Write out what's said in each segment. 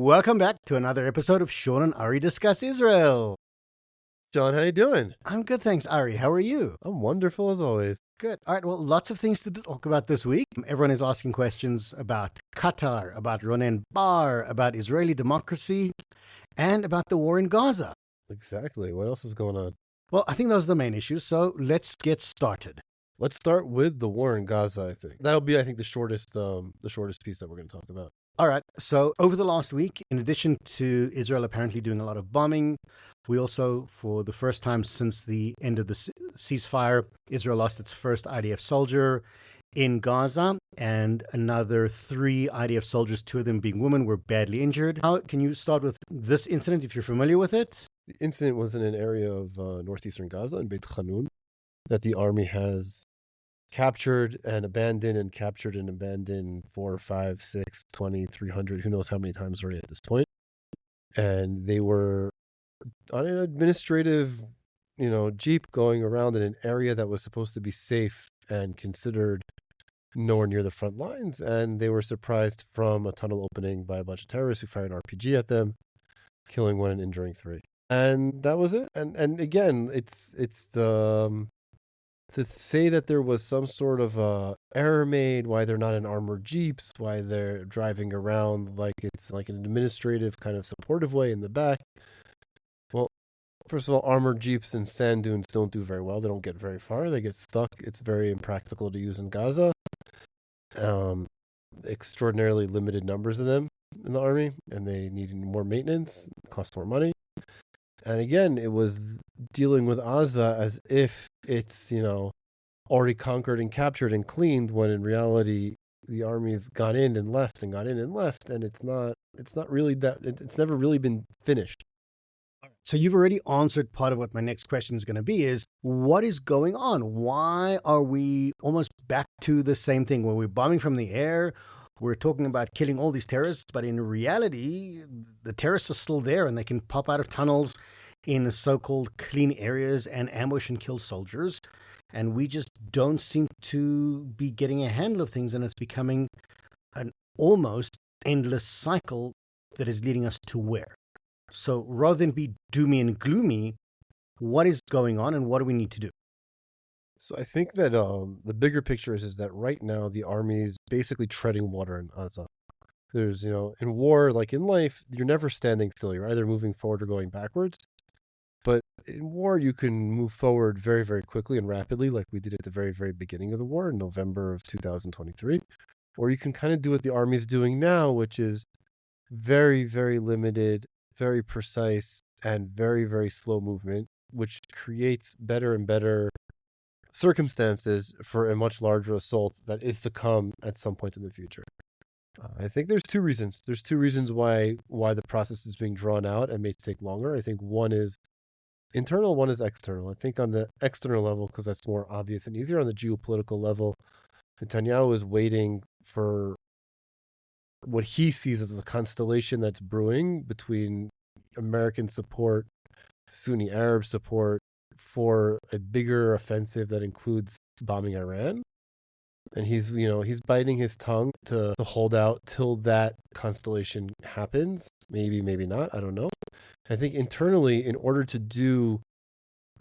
Welcome back to another episode of Shaun and Ari Discuss Israel. John, how you doing? I'm good, thanks, Ari. How are you? I'm wonderful as always. Good. All right, well, lots of things to talk about this week. Everyone is asking questions about Qatar, about Ronen Bar, about Israeli democracy, and about the war in Gaza. Exactly. What else is going on? Well, I think those are the main issues, so let's get started. Let's start with the war in Gaza, I think. That'll be, I think, the shortest piece that we're going to talk about. All right, so over the last week, in addition to Israel apparently doing a lot of bombing, we also, for the first time since the end of the ceasefire, Israel lost its first IDF soldier in Gaza, and another 3 IDF soldiers, 2 of them being women, were badly injured. How can you start with this incident if you're familiar with it? The incident was in an area of northeastern Gaza, in Beit Hanun, that the army has captured and abandoned 4, 5, 6, 20, 300, who knows how many times already at this point. And they were on an administrative, jeep going around in an area that was supposed to be safe and considered nowhere near the front lines. And they were surprised from a tunnel opening by a bunch of terrorists who fired an RPG at them, killing 1 and injuring 3. And that was it. And again, it's the to say that there was some sort of error made, why they're not in armored jeeps, why they're driving around like it's like an administrative kind of supportive way in the back. Well, first of all, armored jeeps and sand dunes don't do very well. They don't get very far. They get stuck. It's very impractical to use in Gaza. Extraordinarily limited numbers of them in the army, and they need more maintenance, cost more money. And again, it was dealing with Gaza as if it's, already conquered and captured and cleaned, when in reality, the army's gone in and left, and it's not really that, it's never really been finished. So you've already answered part of what my next question is going to be is, what is going on? Why are we almost back to the same thing where we're bombing from the air? We're talking about killing all these terrorists, but in reality, the terrorists are still there and they can pop out of tunnels in so-called clean areas and ambush and kill soldiers. And we just don't seem to be getting a handle of things, and it's becoming an almost endless cycle that is leading us to where? So rather than be doomy and gloomy, what is going on and what do we need to do? So I think that the bigger picture is that right now the army is basically treading water in Gaza. There's, in war, like in life, you're never standing still. You're either moving forward or going backwards. But in war, you can move forward very, very quickly and rapidly, like we did at the very, very beginning of the war in November of 2023. Or you can kind of do what the army's doing now, which is very, very limited, very precise, and very, very slow movement, which creates better and better circumstances for a much larger assault that is to come at some point in the future. I think there's 2 reasons. There's 2 reasons why the process is being drawn out and may take longer. I think one is internal, one is external. I think on the external level, because that's more obvious and easier, on the geopolitical level, Netanyahu is waiting for what he sees as a constellation that's brewing between American support, Sunni Arab support, for a bigger offensive that includes bombing Iran. And he's biting his tongue to hold out till that constellation happens. Maybe not. I don't know. I think internally, in order to do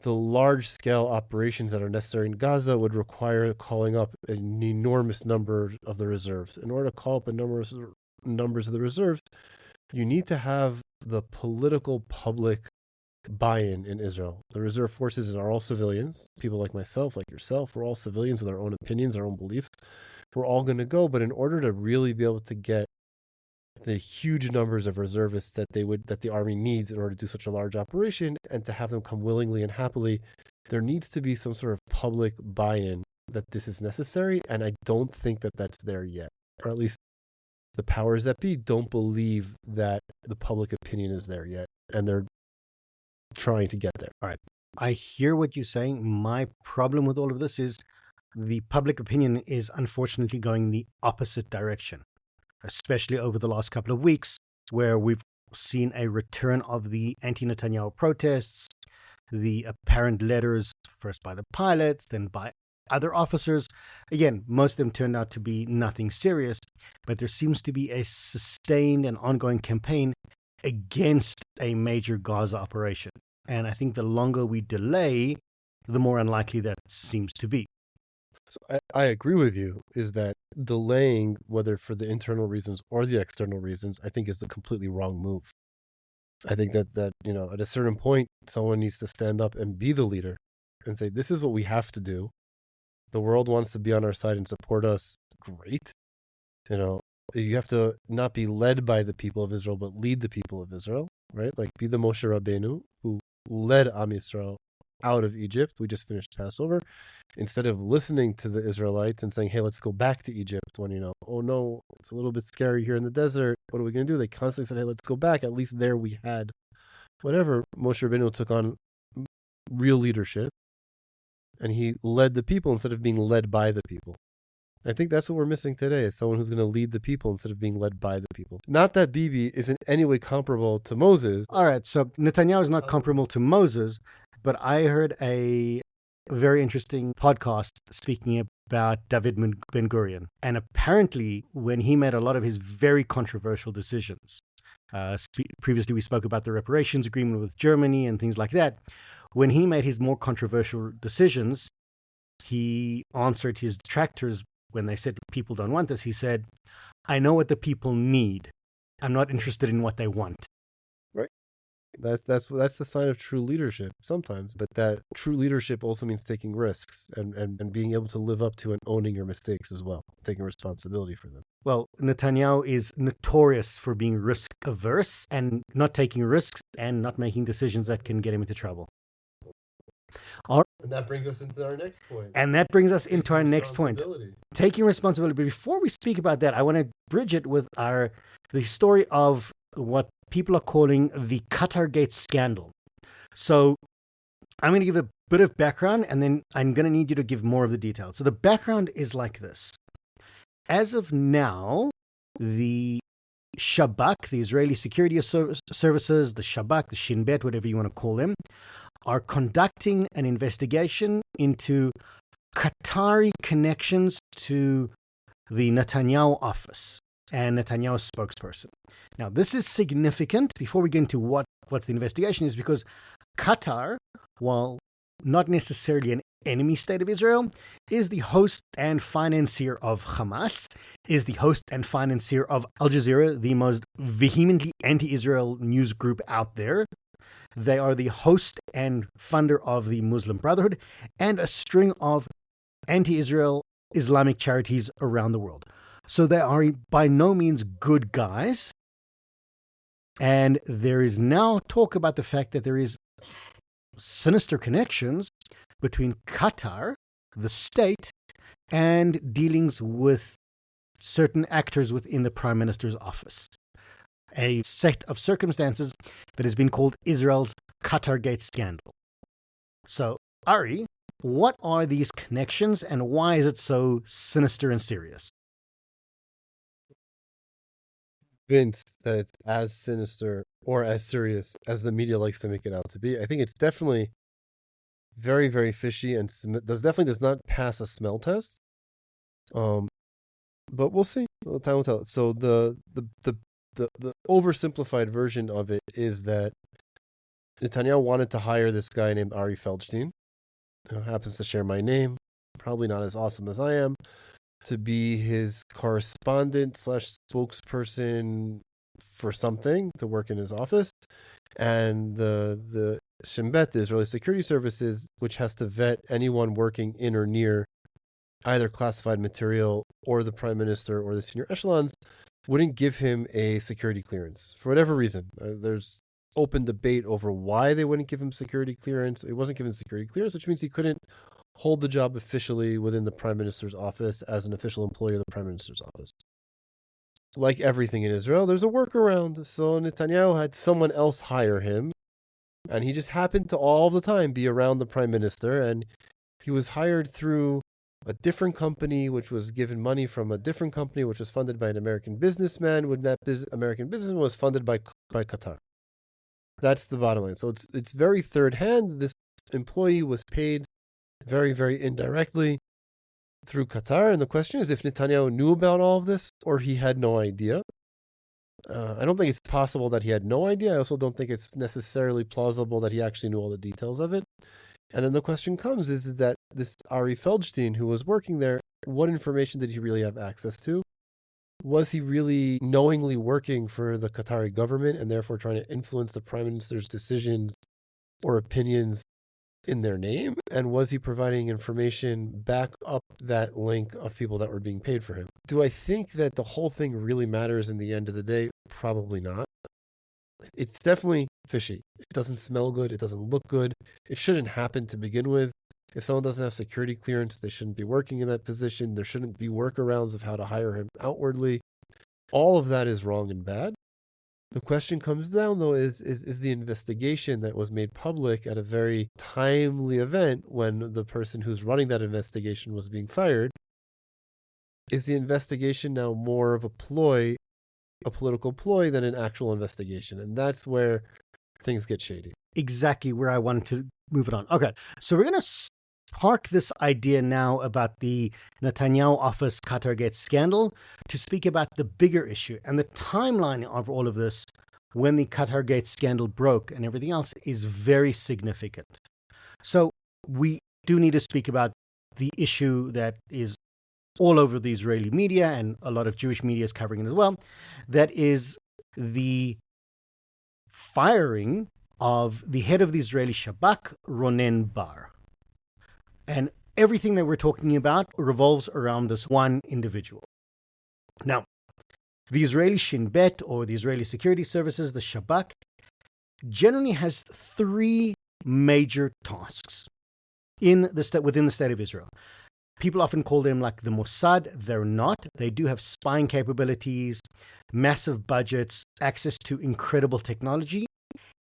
the large-scale operations that are necessary in Gaza, would require calling up an enormous number of the reserves. In order to call up numbers of the reserves, you need to have the political public buy-in in Israel. The reserve forces are all civilians. People like myself, like yourself, we're all civilians with our own opinions, our own beliefs. We're all going to go, but in order to really be able to get the huge numbers of reservists that the army needs in order to do such a large operation, and to have them come willingly and happily, there needs to be some sort of public buy-in that this is necessary, and I don't think that that's there yet. Or at least the powers that be don't believe that the public opinion is there yet, and they're trying to get there. All right. I hear what you're saying. My problem with all of this is the public opinion is unfortunately going the opposite direction, especially over the last couple of weeks, where we've seen a return of the anti-Netanyahu protests, the apparent letters, first by the pilots, then by other officers. Again, most of them turned out to be nothing serious, but there seems to be a sustained and ongoing campaign against a major Gaza operation. And I think the longer we delay, the more unlikely that seems to be. So I agree with you, is that delaying, whether for the internal reasons or the external reasons, I think is the completely wrong move. I think that at a certain point, someone needs to stand up and be the leader and say, this is what we have to do. The world wants to be on our side and support us. Great. You have to not be led by the people of Israel, but lead the people of Israel, right? Like be the Moshe Rabbeinu who led Am Yisrael out of Egypt. We just finished Passover. Instead of listening to the Israelites and saying, hey, let's go back to Egypt when, oh no, it's a little bit scary here in the desert. What are we going to do? They constantly said, hey, let's go back. At least there we had whatever. Moshe Rabbeinu took on real leadership and he led the people instead of being led by the people. I think that's what we're missing today, is someone who's going to lead the people instead of being led by the people. Not that Bibi is in any way comparable to Moses. All right, so Netanyahu is not comparable to Moses, but I heard a very interesting podcast speaking about David Ben-Gurion. And apparently, when he made a lot of his very controversial decisions, previously we spoke about the reparations agreement with Germany and things like that. When he made his more controversial decisions, he answered his detractors when they said people don't want this. He said, I know what the people need. I'm not interested in what they want. Right. That's the sign of true leadership sometimes. But that true leadership also means taking risks and being able to live up to and owning your mistakes as well, taking responsibility for them. Well, Netanyahu is notorious for being risk averse and not taking risks and not making decisions that can get him into trouble. And that brings us into our next point. Taking responsibility. But before we speak about that, I want to bridge it with the story of what people are calling the QatarGate scandal. So I'm going to give a bit of background, and then I'm going to need you to give more of the details. So the background is like this. As of now, the Shabak, the Israeli Security Services, the Shabak, the Shin Bet, whatever you want to call them, are conducting an investigation into Qatari connections to the Netanyahu office and Netanyahu's spokesperson. Now, this is significant before we get into what's the investigation is, because Qatar, while not necessarily an enemy state of Israel, is the host and financier of Hamas, is the host and financier of Al Jazeera, the most vehemently anti-Israel news group out there. They are the host and funder of the Muslim Brotherhood and a string of anti-Israel Islamic charities around the world. So they are by no means good guys. And there is now talk about the fact that there is sinister connections between Qatar, the state, and dealings with certain actors within the Prime Minister's office. A set of circumstances that has been called Israel's QatarGate scandal. So, Ari, what are these connections and why is it so sinister and serious? Convinced that it's as sinister or as serious as the media likes to make it out to be. I think it's definitely very, very fishy and does not pass a smell test. But we'll see. Time will tell. So the oversimplified version of it is that Netanyahu wanted to hire this guy named Ari Feldstein, who happens to share my name, probably not as awesome as I am, to be his correspondent / spokesperson for something, to work in his office. And the Shin Bet, the Israeli Security Services, which has to vet anyone working in or near either classified material or the Prime Minister or the senior echelons, wouldn't give him a security clearance for whatever reason. There's open debate over why they wouldn't give him security clearance. He wasn't given security clearance, which means he couldn't hold the job officially within the Prime Minister's office as an official employee of the Prime Minister's office. Like everything in Israel, there's a workaround. So Netanyahu had someone else hire him, and he just happened to all the time be around the Prime Minister, and he was hired through a different company, which was given money from a different company, which was funded by an American businessman, when that American businessman was funded by Qatar. That's the bottom line. So it's very third hand. This employee was paid very, very indirectly through Qatar. And the question is if Netanyahu knew about all of this or he had no idea. I don't think it's possible that he had no idea. I also don't think it's necessarily plausible that he actually knew all the details of it. And then the question comes is that this Ari Feldstein, who was working there, what information did he really have access to? Was he really knowingly working for the Qatari government and therefore trying to influence the prime minister's decisions or opinions in their name? And was he providing information back up that link of people that were being paid for him? Do I think that the whole thing really matters in the end of the day? Probably not. It's definitely fishy. It doesn't smell good. It doesn't look good. It shouldn't happen to begin with. If someone doesn't have security clearance, they shouldn't be working in that position. There shouldn't be workarounds of how to hire him outwardly. All of that is wrong and bad. The question comes down, though, is the investigation that was made public at a very timely event when the person who's running that investigation was being fired, is the investigation now more of a ploy, a political ploy, than an actual investigation? And that's where things get shady. Exactly where I wanted to move it on. Okay, so we're going to park this idea now about the Netanyahu office QatarGate scandal to speak about the bigger issue. And the timeline of all of this, when the QatarGate scandal broke and everything else, is very significant. So we do need to speak about the issue that is all over the Israeli media, and a lot of Jewish media is covering it as well. That is the firing of the head of the Israeli Shabak, Ronen Bar. And everything that we're talking about revolves around this one individual. Now, the Israeli Shin Bet, or the Israeli Security Services, the Shabak, generally has three major tasks within the state of Israel. People often call them like the Mossad. They're not. They do have spying capabilities, massive budgets, access to incredible technology,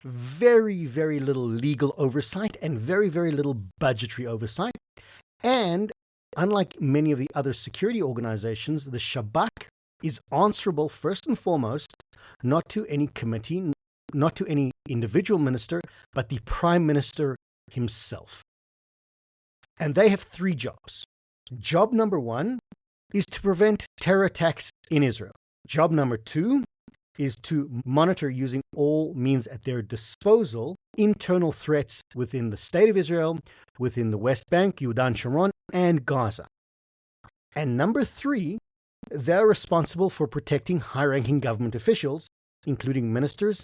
very, very little legal oversight, and very, very little budgetary oversight. And unlike many of the other security organizations, the Shabak is answerable first and foremost, not to any committee, not to any individual minister, but the prime minister himself. And they have three jobs. Job number one is to prevent terror attacks in Israel. Job number two is to monitor, using all means at their disposal, internal threats within the state of Israel, within the West Bank, Yehuda and Sharon, and Gaza. And number three, they're responsible for protecting high-ranking government officials, including ministers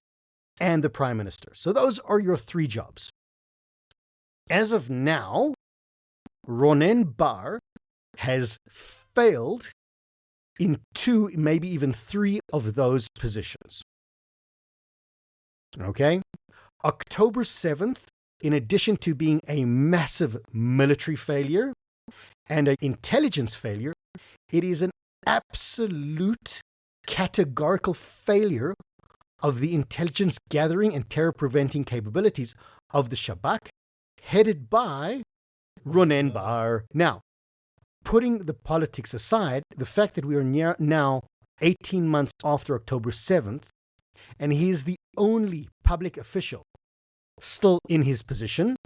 and the prime minister. So those are your three jobs. As of now, Ronen Bar has failed in two, maybe even three of those positions. Okay? October 7th, in addition to being a massive military failure and an intelligence failure, it is an absolute categorical failure of the intelligence gathering and terror preventing capabilities of the Shabak, headed by Ronen Bar. Now, putting the politics aside, the fact that we are now 18 months after October 7th, and he is the only public official still in his position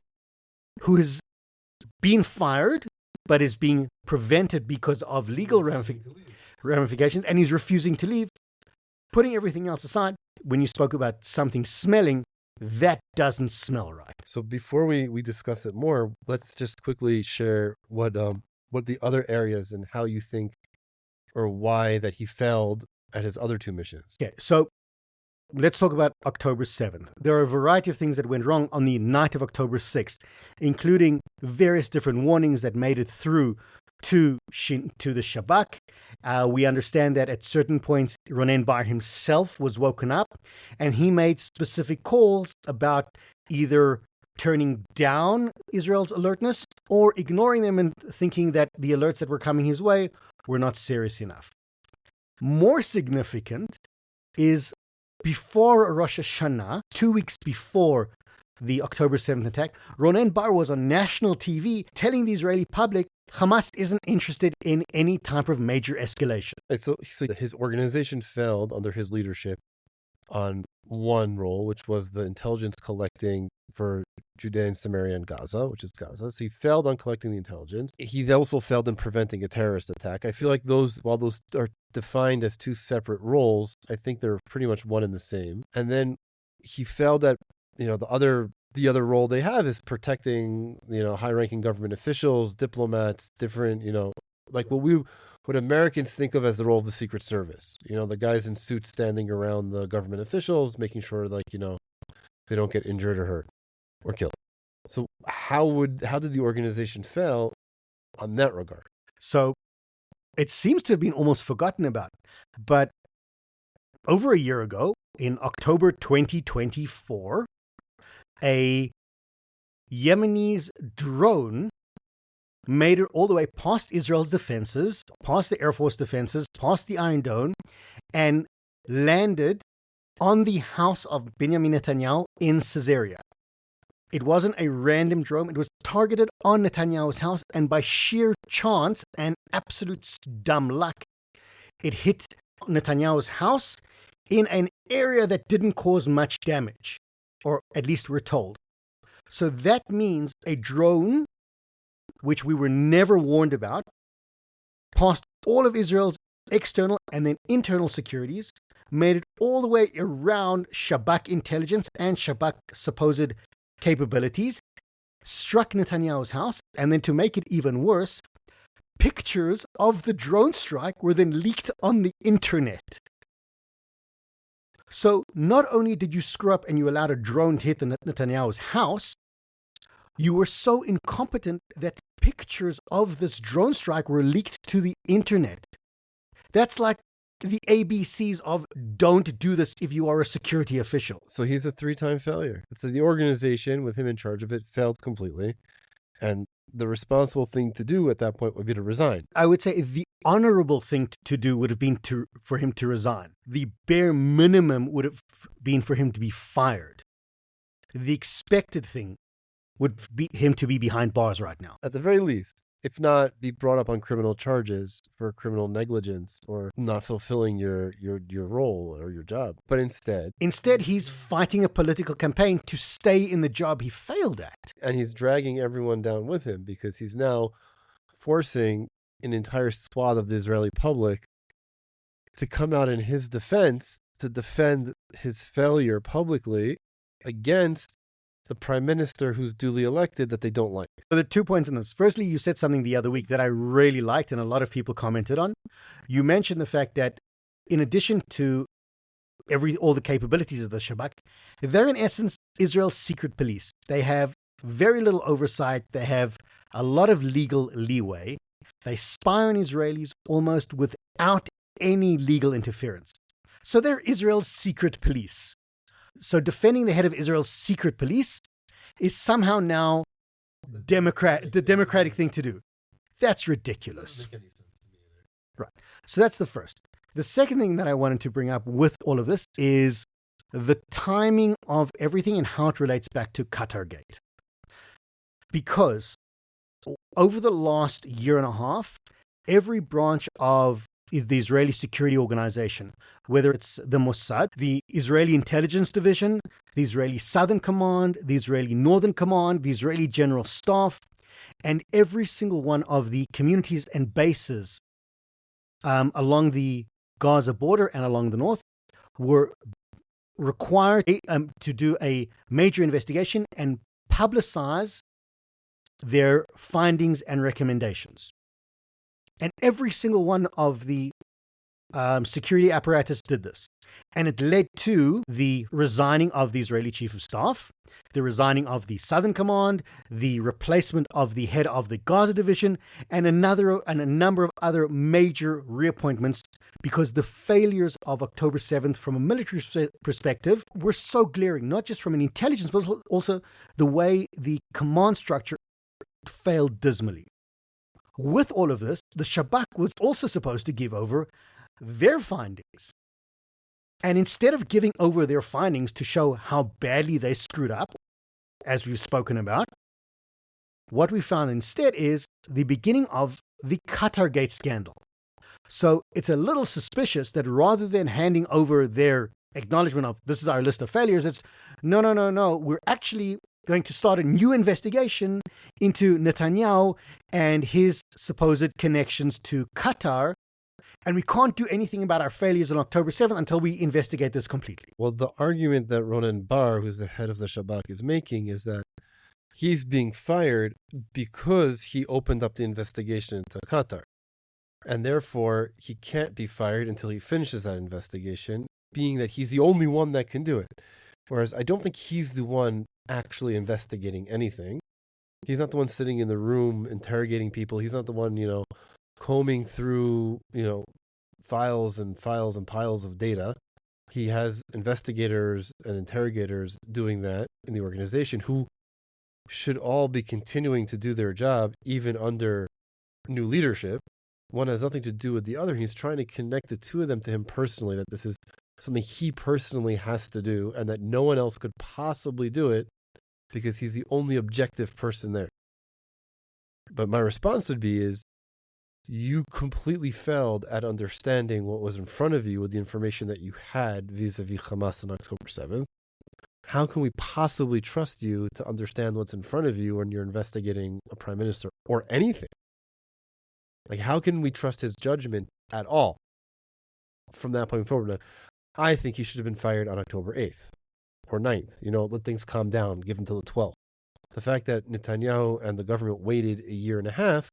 who has been fired but is being prevented because of legal ramifications, and he's refusing to leave. Putting everything else aside, when you spoke about something smelling, that doesn't smell right. So before we discuss it more, let's just quickly share what the other areas and how you think or why that he failed at his other two missions. Okay, so let's talk about October 7th. There are a variety of things that went wrong on the night of October 6th, including various different warnings that made it through to the Shabak. We understand that at certain points, Ronen Bar himself was woken up, and he made specific calls about either turning down Israel's alertness or ignoring them and thinking that the alerts that were coming his way were not serious enough. More significant is before Rosh Hashanah, 2 weeks before the October 7th attack, Ronen Bar was on national TV telling the Israeli public Hamas isn't interested in any type of major escalation. So his organization failed under his leadership on one role, which was the intelligence collecting for Judea and Samaria and Gaza, which is Gaza. So he failed on collecting the intelligence. He also failed in preventing a terrorist attack. I feel like while those are defined as two separate roles, I think they're pretty much one and the same. And then he failed at, the other role they have is protecting, high-ranking government officials, diplomats, different, like what Americans think of as the role of the Secret Service. The guys in suits standing around the government officials, making sure, they don't get injured or hurt or killed. So how did the organization fail on that regard? So it seems to have been almost forgotten about. But over a year ago, in October 2024, a Yemenis drone made it all the way past Israel's defenses, past the Air Force defenses, past the Iron Dome, and landed on the house of Benjamin Netanyahu in Caesarea. It wasn't a random drone. It was targeted on Netanyahu's house, and by sheer chance and absolute dumb luck, it hit Netanyahu's house in an area that didn't cause much damage, or at least we're told. So that means a drone, which we were never warned about, passed all of Israel's external and then internal securities, made it all the way around Shabak intelligence and Shabak supposed capabilities, struck Netanyahu's house, and then to make it even worse, pictures of the drone strike were then leaked on the internet. So not only did you screw up and you allowed a drone to hit Netanyahu's house, you were so incompetent that pictures of this drone strike were leaked to the internet. That's like the ABCs of don't do this if you are a security official. So he's a 3-time failure. So the organization, with him in charge of it, failed completely. And the responsible thing to do at that point would be to resign. I would say the honorable thing to do would have been for him to resign. The bare minimum would have been for him to be fired. The expected thing would be him to be behind bars right now. At the very least, if not be brought up on criminal charges for criminal negligence or not fulfilling your role or your job. But instead he's fighting a political campaign to stay in the job he failed at. And he's dragging everyone down with him because he's now forcing an entire swath of the Israeli public to come out in his defense, to defend his failure publicly against the prime minister who's duly elected that they don't like. So there are 2 points in this. Firstly, you said something the other week that I really liked and a lot of people commented on. You mentioned the fact that in addition to all the capabilities of the Shabak, they're in essence Israel's secret police. They have very little oversight. They have a lot of legal leeway. They spy on Israelis almost without any legal interference. So they're Israel's secret police. So defending the head of Israel's secret police is somehow now the democratic thing to do. That's ridiculous. Right. So that's the first. The second thing that I wanted to bring up with all of this is the timing of everything and how it relates back to QatarGate. Because over the last year and a half, every branch of the Israeli security organization, whether it's the Mossad, the Israeli intelligence division, the Israeli Southern Command, the Israeli Northern Command, the Israeli General Staff, and every single one of the communities and bases along the Gaza border and along the north were required to do a major investigation and publicize their findings and recommendations. And every single one of the security apparatus did this. And it led to the resigning of the Israeli Chief of Staff, the resigning of the Southern Command, the replacement of the head of the Gaza division, and a number of other major reappointments because the failures of October 7th from a military perspective were so glaring, not just from an intelligence, but also the way the command structure failed dismally. With all of this, the Shabak was also supposed to give over their findings. And instead of giving over their findings to show how badly they screwed up, as we've spoken about, what we found instead is the beginning of the QatarGate scandal. So it's a little suspicious that rather than handing over their acknowledgement of this is our list of failures. It's no. We're actually going to start a new investigation into Netanyahu and his supposed connections to Qatar. And we can't do anything about our failures on October 7th until we investigate this completely. Well, the argument that Ronen Bar, who's the head of the Shabak, is making is that he's being fired because he opened up the investigation into Qatar. And therefore, he can't be fired until he finishes that investigation, being that he's the only one that can do it. Whereas I don't think he's the one actually investigating anything. He's not the one sitting in the room interrogating people. He's not the one, combing through, files and piles of data. He has investigators and interrogators doing that in the organization who should all be continuing to do their job even under new leadership. One has nothing to do with the other. He's trying to connect the two of them to him personally, that this is something he personally has to do and that no one else could possibly do it because he's the only objective person there. But my response would be is, you completely failed at understanding what was in front of you with the information that you had vis-a-vis Hamas on October 7th. How can we possibly trust you to understand what's in front of you when you're investigating a prime minister or anything? Like, how can we trust his judgment at all from that point forward? Now, I think he should have been fired on October 8th or 9th. Let things calm down, give him till the 12th. The fact that Netanyahu and the government waited a year and a half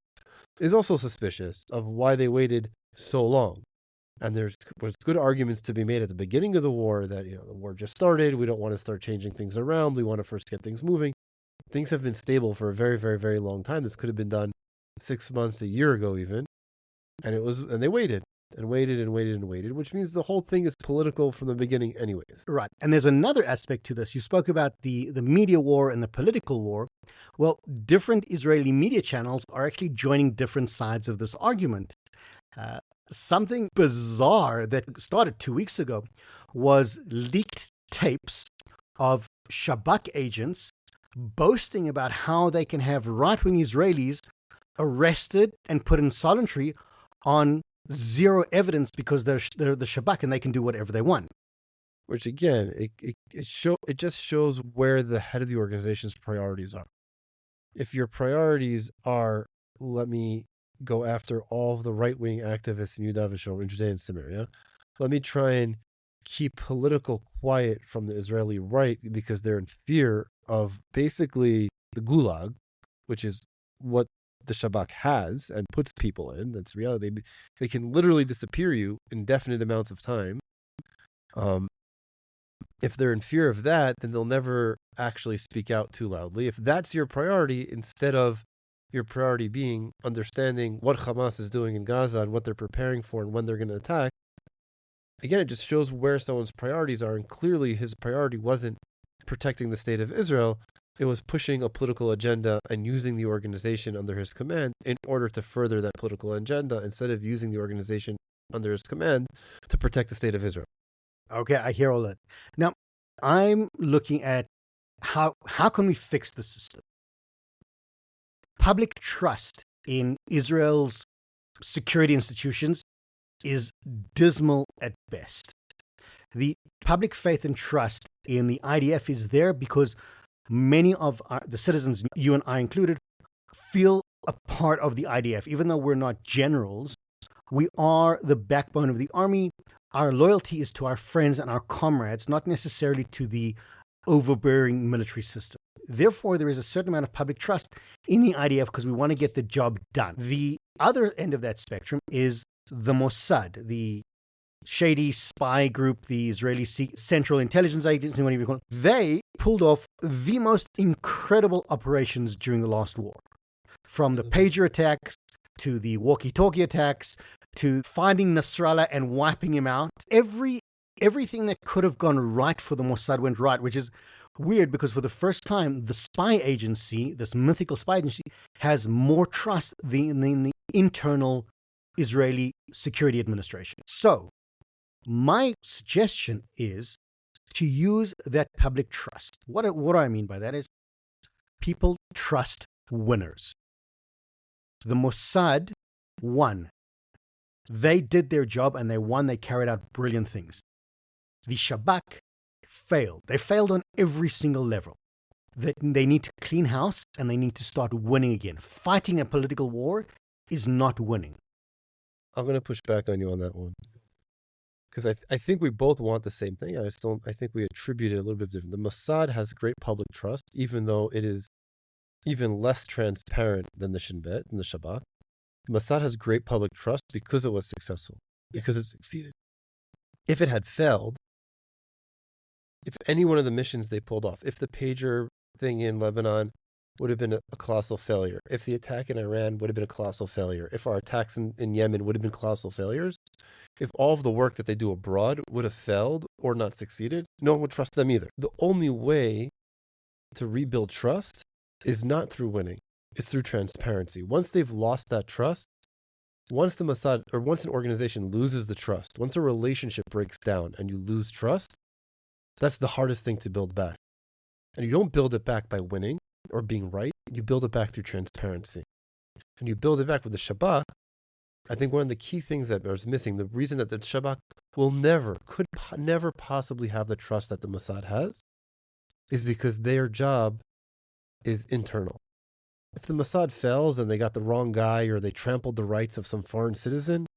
is also suspicious of why they waited so long. And there was good arguments to be made at the beginning of the war that, the war just started. We don't want to start changing things around. We want to first get things moving. Things have been stable for a very, very, very long time. This could have been done 6 months, a year ago even. And they waited and waited and waited and waited, which means the whole thing is political from the beginning anyways. Right. And there's another aspect to this. You spoke about the media war and the political war. Well, different Israeli media channels are actually joining different sides of this argument. Something bizarre that started 2 weeks ago was leaked tapes of Shabak agents boasting about how they can have right-wing Israelis arrested and put in solitary on zero evidence because they're the Shabak and they can do whatever they want. Which again, it just shows where the head of the organization's priorities are. If your priorities are, let me go after all of the right-wing activists in Yehuda v'Shamron, in Judea and Samaria, let me try and keep political quiet from the Israeli right because they're in fear of basically the gulag, which is what the Shabak has and puts people in. That's reality. They can literally disappear you indefinite amounts of time. If they're in fear of that, then they'll never actually speak out too loudly. If that's your priority, instead of your priority being understanding what Hamas is doing in Gaza and what they're preparing for and when they're going to attack, again, it just shows where someone's priorities are. And clearly his priority wasn't protecting the state of Israel. It was pushing a political agenda and using the organization under his command in order to further that political agenda instead of using the organization under his command to protect the state of Israel. Okay, I hear all that. Now, I'm looking at how can we fix the system? Public trust in Israel's security institutions is dismal at best. The public faith and trust in the IDF is there because many of the citizens, you and I included, feel a part of the IDF. Even though we're not generals, we are the backbone of the army. Our loyalty is to our friends and our comrades, not necessarily to the overbearing military system. Therefore, there is a certain amount of public trust in the IDF because we want to get the job done. The other end of that spectrum is the Mossad, the shady spy group, the Israeli Central Intelligence Agency, whatever you call it. They pulled off the most incredible operations during the last war. From the pager attacks to the walkie-talkie attacks to finding Nasrallah and wiping him out. Everything that could have gone right for the Mossad went right, which is weird because for the first time, the spy agency, this mythical spy agency, has more trust than the internal Israeli security administration. So, my suggestion is to use that public trust. What do I mean by that is people trust winners. The Mossad won. They did their job and they won. They carried out brilliant things. the Shabak failed. They failed on every single level. They need to clean house and they need to start winning again. Fighting a political war is not winning. I'm going to push back on you on that one. Because I think we both want the same thing. I think we attribute it a little bit different. The Mossad has great public trust, even though it is even less transparent than the Shin Bet and the Shabak. The Mossad has great public trust because it was successful, because it succeeded. If it had failed, if any one of the missions they pulled off, if the pager thing in Lebanon would have been a colossal failure, if the attack in Iran would have been a colossal failure, if our attacks in Yemen would have been colossal failures, if all of the work that they do abroad would have failed or not succeeded, no one would trust them either. The only way to rebuild trust is not through winning. It's through transparency. Once they've lost that trust, once the Mossad, or once an organization loses the trust, once a relationship breaks down and you lose trust, that's the hardest thing to build back. And you don't build it back by winning or being right. You build it back through transparency. And you build it back with the Shabak. I think one of the key things that is missing, the reason that the Shabak could never possibly have the trust that the Mossad has, is because their job is internal. If the Mossad fails and they got the wrong guy or they trampled the rights of some foreign citizen,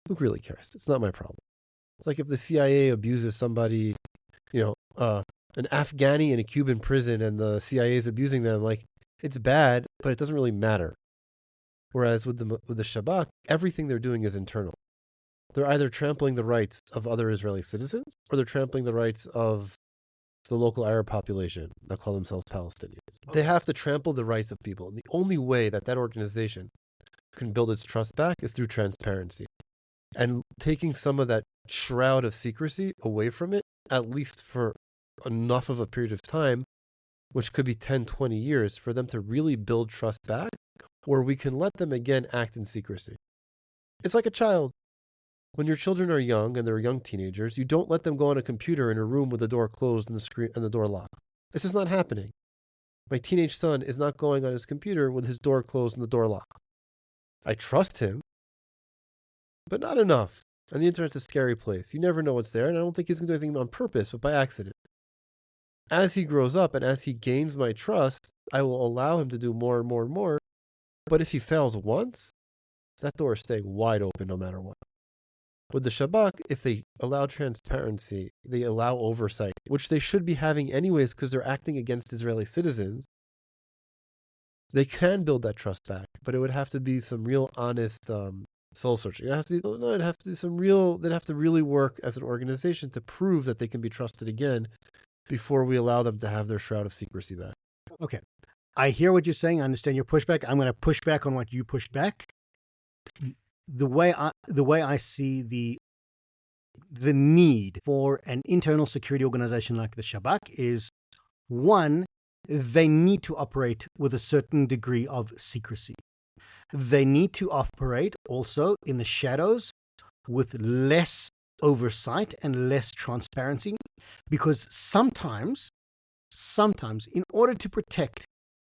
who really cares? It's not my problem. It's like if the CIA abuses somebody, an Afghani in a Cuban prison and the CIA is abusing them, like, it's bad, but it doesn't really matter. Whereas with the Shabak, everything they're doing is internal. They're either trampling the rights of other Israeli citizens or they're trampling the rights of the local Arab population that call themselves Palestinians. They have to trample the rights of people. And the only way that organization can build its trust back is through transparency. And taking some of that shroud of secrecy away from it, at least for enough of a period of time, which could be 10, 20 years, for them to really build trust back, where we can let them again act in secrecy. It's like a child. When your children are young and they're young teenagers, you don't let them go on a computer in a room with the door closed and the screen and the door locked. This is not happening. My teenage son is not going on his computer with his door closed and the door locked. I trust him, but not enough. And the internet's a scary place. You never know what's there, and I don't think he's going to do anything on purpose, but by accident. As he grows up and as he gains my trust, I will allow him to do more and more and more. But if he fails once, that door is staying wide open no matter what. With the Shabak, if they allow transparency, they allow oversight, which they should be having anyways because they're acting against Israeli citizens, they can build that trust back. But it would have to be some real honest soul searching. They'd have to really work as an organization to prove that they can be trusted again before we allow them to have their shroud of secrecy back. Okay. I hear what you're saying. I understand your pushback. I'm going to push back on what you pushed back. The way I see the need for an internal security organization like the Shabak is, one, they need to operate with a certain degree of secrecy. They need to operate also in the shadows with less oversight and less transparency, because sometimes, in order to protect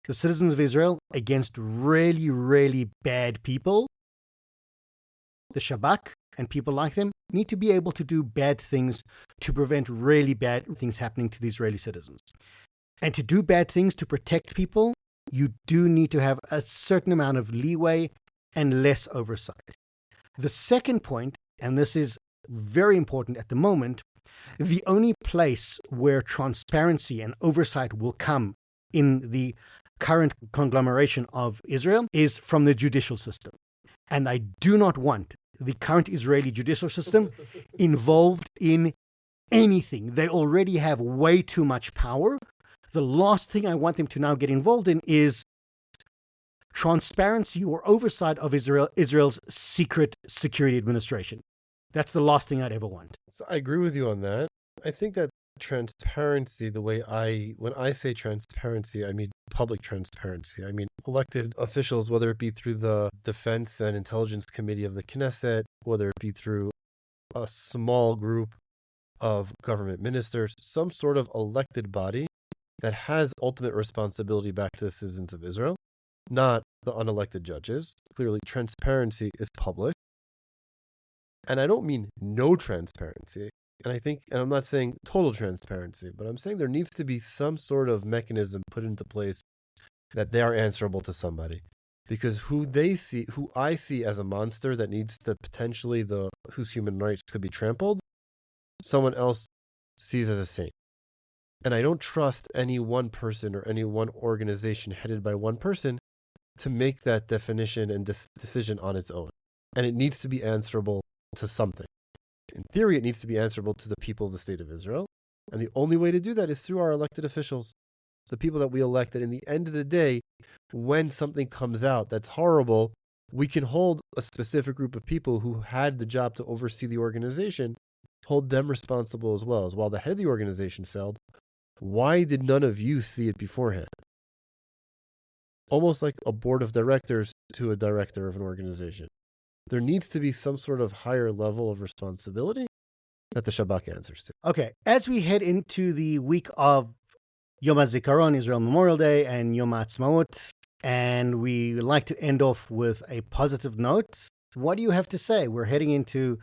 the citizens of Israel against really, really bad people, the Shabak and people like them need to be able to do bad things to prevent really bad things happening to the Israeli citizens. And to do bad things to protect people, you do need to have a certain amount of leeway and less oversight. The second point, and this is very important at the moment, the only place where transparency and oversight will come in the current conglomeration of Israel is from the judicial system. And I do not want the current Israeli judicial system involved in anything. They already have way too much power. The last thing I want them to now get involved in is transparency or oversight of Israel's secret security administration. That's the last thing I'd ever want. So I agree with you on that. I think that transparency, when I say transparency, I mean public transparency. I mean elected officials, whether it be through the Defense and Intelligence Committee of the Knesset, whether it be through a small group of government ministers, some sort of elected body that has ultimate responsibility back to the citizens of Israel, not the unelected judges. Clearly, transparency is public. And I don't mean no transparency. And I think, and I'm not saying total transparency, but I'm saying there needs to be some sort of mechanism put into place that they are answerable to somebody. Because who I see as a monster that needs to potentially whose human rights could be trampled, someone else sees as a saint. And I don't trust any one person or any one organization headed by one person to make that definition and decision on its own. And it needs to be answerable to something. In theory, it needs to be answerable to the people of the state of Israel. And the only way to do that is through our elected officials, the people that we elect. That in the end of the day, when something comes out that's horrible, we can hold a specific group of people who had the job to oversee the organization, hold them responsible as well. As while the head of the organization failed, why did none of you see it beforehand? Almost like a board of directors to a director of an organization. There needs to be some sort of higher level of responsibility that the Shabak answers to. Okay, as we head into the week of Yom HaZikaron, Israel Memorial Day, and Yom HaAtzmaut, and we like to end off with a positive note, what do you have to say? We're heading into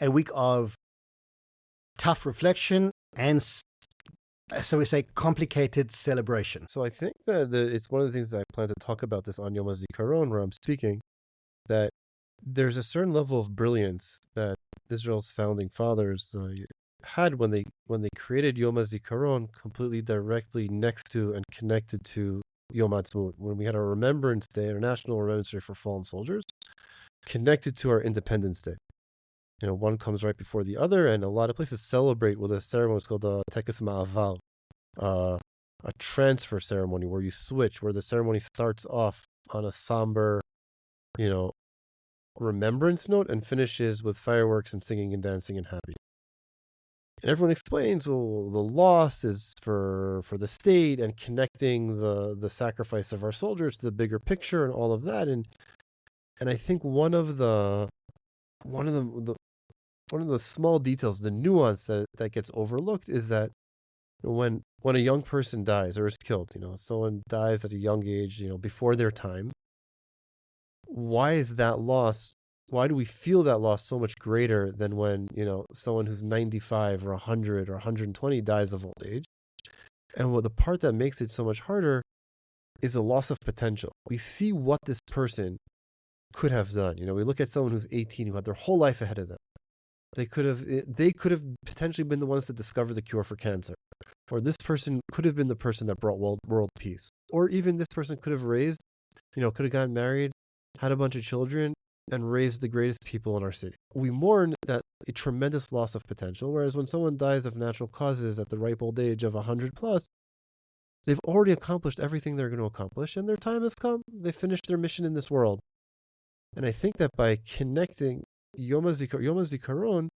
a week of tough reflection and, so we say, complicated celebration. So I think that it's one of the things that I plan to talk about this on Yom HaZikaron, where I'm speaking, that there's a certain level of brilliance that Israel's founding fathers had when they created Yom HaZikaron completely directly next to and connected to Yom HaAtzmaut, when we had our Remembrance Day, our National Remembrance Day for fallen soldiers, connected to our Independence Day. You know, one comes right before the other, and a lot of places celebrate with a ceremony. It's called a Tekes Ma'aval, a transfer ceremony where you switch, where the ceremony starts off on a somber, remembrance note and finishes with fireworks and singing and dancing and happy. And everyone explains, well, the loss is for the state and connecting the sacrifice of our soldiers to the bigger picture and all of that. And I think one of the small details, the nuance that gets overlooked is that when a young person dies or is killed, someone dies at a young age, before their time, why is that loss? Why do we feel that loss so much greater than when, someone who's 95 or 100 or 120 dies of old age? And the part that makes it so much harder is a loss of potential. We see what this person could have done. We look at someone who's 18 who had their whole life ahead of them. They could have potentially been the ones to discover the cure for cancer. Or this person could have been the person that brought world peace. Or even this person could have raised, could have gotten married, had a bunch of children, and raised the greatest people in our city. We mourn that a tremendous loss of potential, whereas when someone dies of natural causes at the ripe old age of 100 plus, they've already accomplished everything they're going to accomplish, and their time has come. They finished their mission in this world. And I think that by connecting Yom HaZikaron,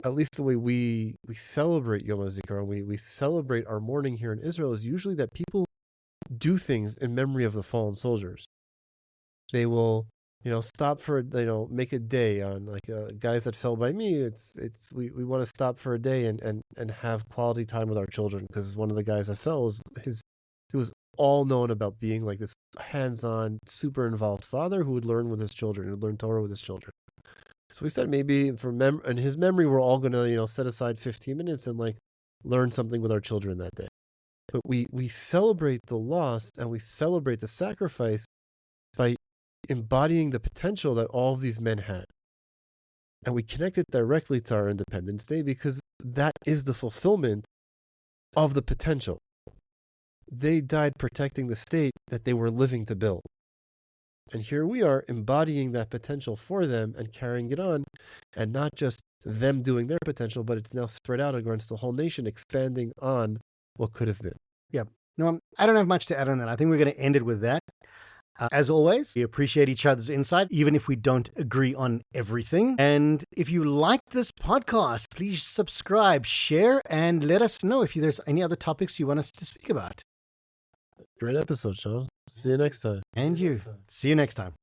at least the way we celebrate Yom HaZikaron, we celebrate our mourning here in Israel, is usually that people do things in memory of the fallen soldiers. They will, stop for, make a day on guys that fell by me. We want to stop for a day and have quality time with our children, because one of the guys that fell he was all known about being like this hands-on, super involved father who would learn with his children, who would learn Torah with his children. So we said maybe in his memory, we're all going to, set aside 15 minutes and learn something with our children that day. But we celebrate the loss and we celebrate the sacrifice by embodying the potential that all of these men had. And we connect it directly to our Independence Day because that is the fulfillment of the potential. They died protecting the state that they were living to build. And here we are embodying that potential for them and carrying it on, and not just them doing their potential, but it's now spread out against the whole nation, expanding on what could have been. Yeah. No, I don't have much to add on that. I think we're going to end it with that. As always, we appreciate each other's insight, even if we don't agree on everything. And if you like this podcast, please subscribe, share, and let us know if there's any other topics you want us to speak about. Great episode, Shaun. See you next time. And you. See you next time.